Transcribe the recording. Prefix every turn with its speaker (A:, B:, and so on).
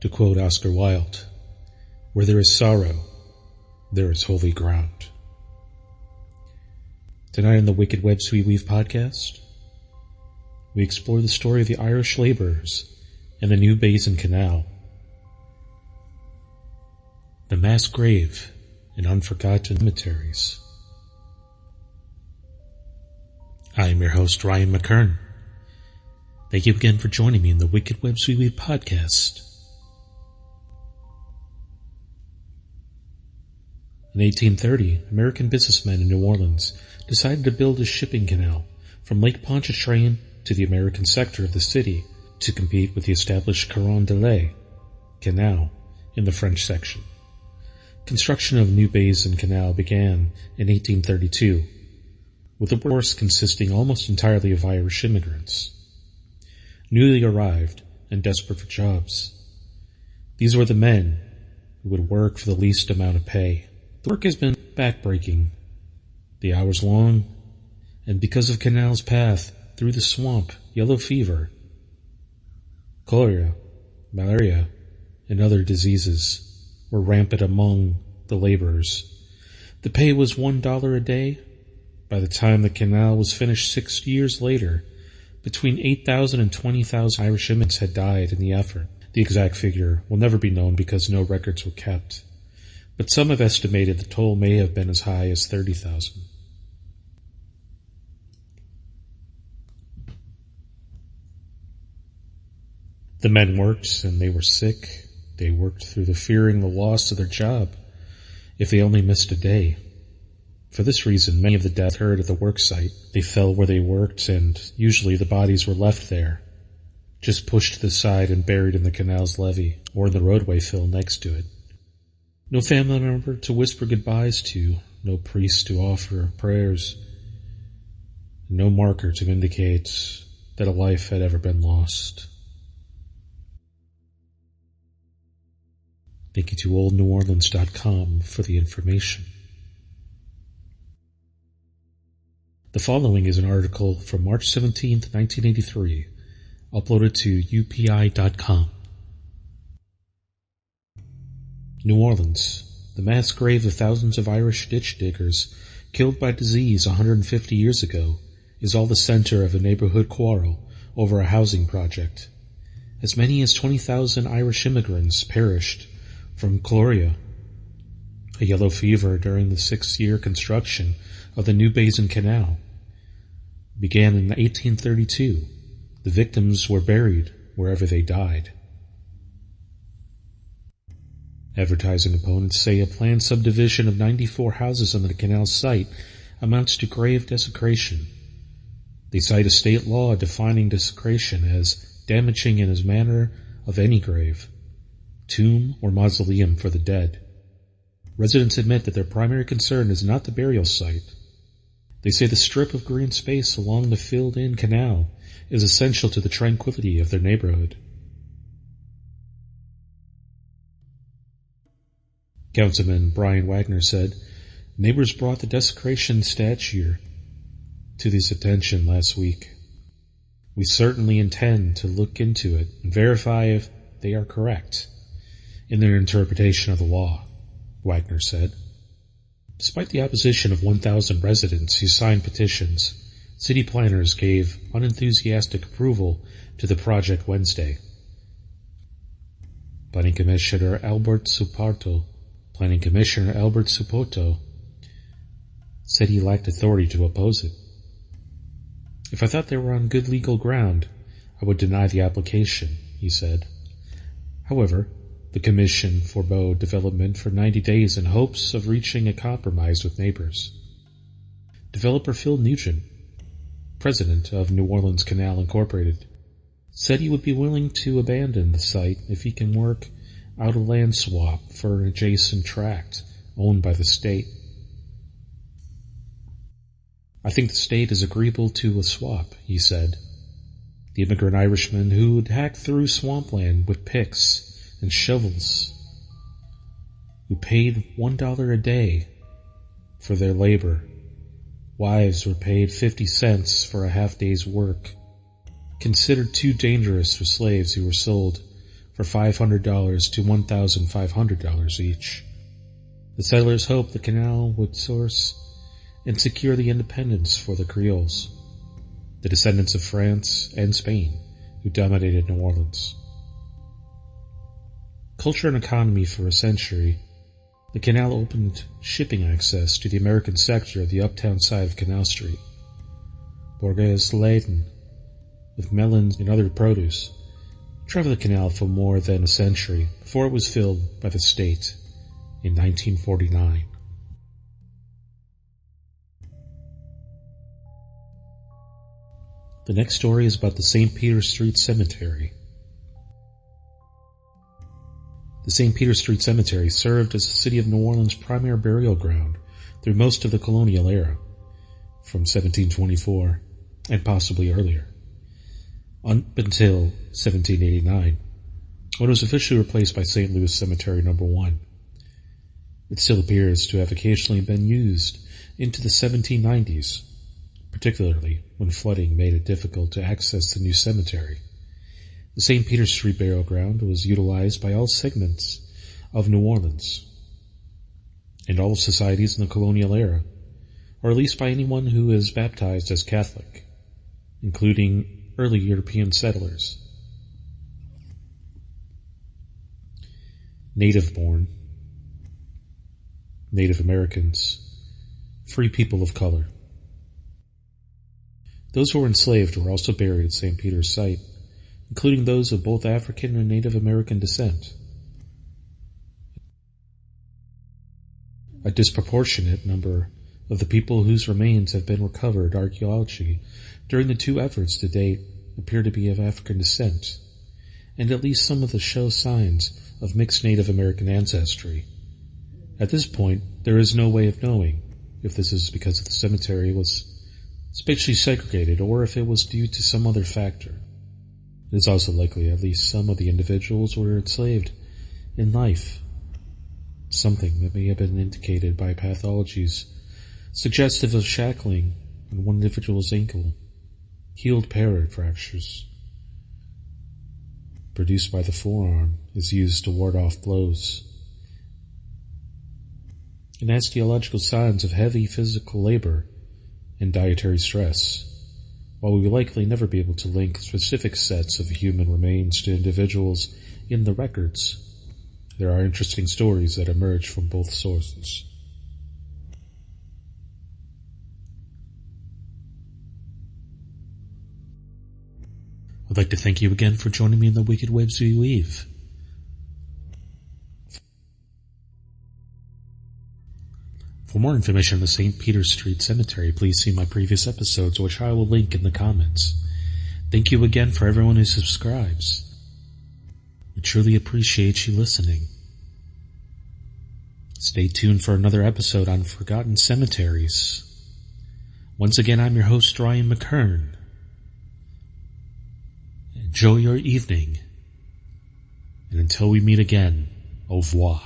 A: To quote Oscar Wilde, "Where there is sorrow, there is holy ground." Tonight on the Wicked Webs We Weave podcast, we explore the story of the Irish laborers and the New Basin Canal, the mass grave and unforgotten cemeteries. I am your host, Ryan Mckern. Thank you again for joining me in the Wicked Webs We Weave podcast. In 1830, American businessmen in New Orleans decided to build a shipping canal from Lake Pontchartrain to the American sector of the city to compete with the established Carondelet Canal in the French section. Construction of New Basin Canal began in 1832, with the workforce consisting almost entirely of Irish immigrants, newly arrived and desperate for jobs. These were the men who would work for the least amount of pay. The work has been backbreaking, the hours long, and because of Canal's path through the swamp, yellow fever, cholera, malaria, and other diseases were rampant among the laborers. The pay was $1 a day. By the time the canal was finished 6 years later, between 8,000 and 20,000 Irish immigrants had died in the effort. The exact figure will never be known because no records were kept, but some have estimated the toll may have been as high as 30,000. The men worked, and they were sick. They worked through the fearing the loss of their job if they only missed a day. For this reason, many of the deaths occurred at the work site. They fell where they worked, and usually the bodies were left there, just pushed to the side and buried in the canal's levee or in the roadway fill next to it. No family member to whisper goodbyes to, no priest to offer prayers, no marker to indicate that a life had ever been lost. Thank you to oldneworleans.com for the information. The following is an article from March 17, 1983, uploaded to upi.com. New Orleans, the mass grave of thousands of Irish ditch diggers killed by disease 150 years ago, is all the center of a neighborhood quarrel over a housing project. As many as 20,000 Irish immigrants perished from cholera, a yellow fever, during the 6-year construction of the New Basin Canal. Began in 1832. The victims were buried wherever they died. Advertising opponents say a planned subdivision of 94 houses on the canal's site amounts to grave desecration. They cite a state law defining desecration as damaging in a manner of any grave, tomb, or mausoleum for the dead. Residents admit that their primary concern is not the burial site. They say the strip of green space along the filled-in canal is essential to the tranquility of their neighborhood. Councilman Brian Wagner said, "Neighbors brought the desecration statue to this attention last week. We certainly intend to look into it and verify if they are correct in their interpretation of the law," Wagner said. Despite the opposition of 1,000 residents who signed petitions, city planners gave unenthusiastic approval to the project Wednesday. Planning Commissioner Albert Supoto said he lacked authority to oppose it. "If I thought they were on good legal ground, I would deny the application," he said. However, the commission forbade development for 90 days in hopes of reaching a compromise with neighbors. Developer Phil Nugent, president of New Orleans Canal Incorporated, said he would be willing to abandon the site if he can work out a land swap for an adjacent tract owned by the state. "I think the state is agreeable to a swap," he said. The immigrant Irishman who'd hacked through swampland with picks and shovels, who paid $1 a day for their labor. Wives were paid 50 cents for a half-day's work, considered too dangerous for slaves who were sold for $500 to $1,500 each. The settlers hoped the canal would source and secure the independence for the Creoles, the descendants of France and Spain who dominated New Orleans. Culture and economy for a century, the canal opened shipping access to the American sector of the uptown side of Canal Street. Borges laden with melons and other produce traveled the canal for more than a century before it was filled by the state in 1949. The next story is about the St. Peter Street Cemetery. The St. Peter Street Cemetery served as the city of New Orleans' primary burial ground through most of the colonial era, from 1724 and possibly earlier, up until 1789, when it was officially replaced by St. Louis Cemetery No. 1. It still appears to have occasionally been used into the 1790s, particularly when flooding made it difficult to access the new cemetery. The St. Peter Street burial ground was utilized by all segments of New Orleans and all societies in the colonial era, or at least by anyone who is baptized as Catholic, including early European settlers. Native-born, Native Americans, free people of color. Those who were enslaved were also buried at St. Peter's site, including those of both African and Native American descent. A disproportionate number of the people whose remains have been recovered archaeology during the two efforts to date appear to be of African descent, and at least some of them show signs of mixed Native American ancestry. At this point, there is no way of knowing if this is because the cemetery was spatially segregated or if it was due to some other factor. It is also likely at least some of the individuals were enslaved in life, something that may have been indicated by pathologies suggestive of shackling on one individual's ankle, healed parrot fractures produced by the forearm is used to ward off blows, and osteological signs of heavy physical labor and dietary stress. While we will likely never be able to link specific sets of human remains to individuals in the records, there are interesting stories that emerge from both sources. I'd like to thank you again for joining me in the wicked webs we weave. For more information on the St. Peter Street Cemetery, please see my previous episodes, which I will link in the comments. Thank you again for everyone who subscribes. We truly appreciate you listening. Stay tuned for another episode on Forgotten Cemeteries. Once again, I'm your host, Ryan Mckern. Enjoy your evening, and until we meet again, au revoir.